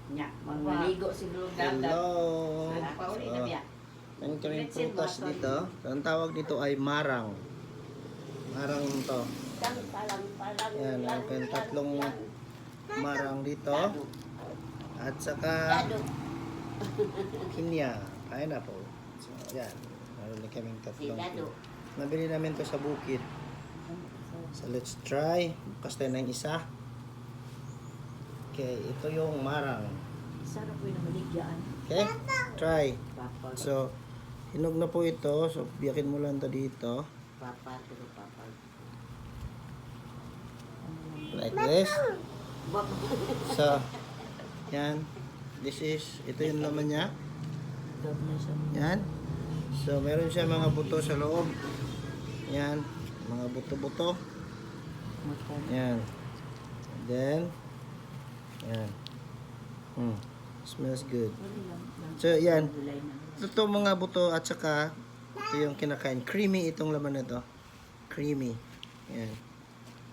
Nya, mangligo siguro dagat. Hello. Pauli na biya. Ang kaming prutas dito. Ang tawag dito ay marang. Marang to. Yan, ang tatlong marang dito. At saka kinya, pineapple. So, yan. Meron din kaming tatlong. Nabili namin to sa bukid. So, let's try. Bukas tayo ng isa. Okay, ito yung marang. Sarap po yung namaligyan. Okay, try. So, hinog na po ito. So, biyakin mo lang ito dito. Like this. So, yan. This is, ito yung laman niya. Yan. So, meron siya mga buto sa loob. Yan. Mga buto-buto. Yan. And then, yan. Smells good. So, yan. Ito mga buto at saka ito yung kinakain. Creamy itong laman na ito. Creamy. Yan.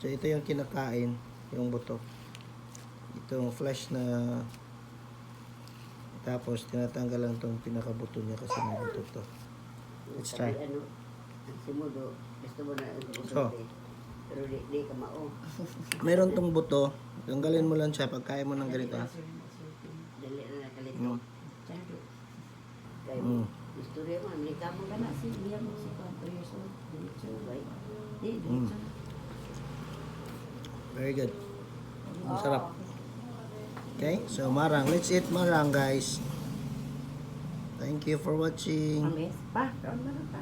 So, ito yung kinakain. Yung buto. Itong flesh na tapos tinatanggal lang itong pinakabuto niya kasi may buto to. Let's try. So, pero di ka mao. meron tong buto. Tanggalin mo lang siya pagkain mo ng ganito. Dali na nakalito. Mm. Kaya istorya mo, Amerika mo ka na si Liam mo si 4 years old. Diretso, right? Diretso. Very good. Masarap. Okay, so marang. Let's eat marang, guys. Thank you for watching. Ames pa, kaon na pa.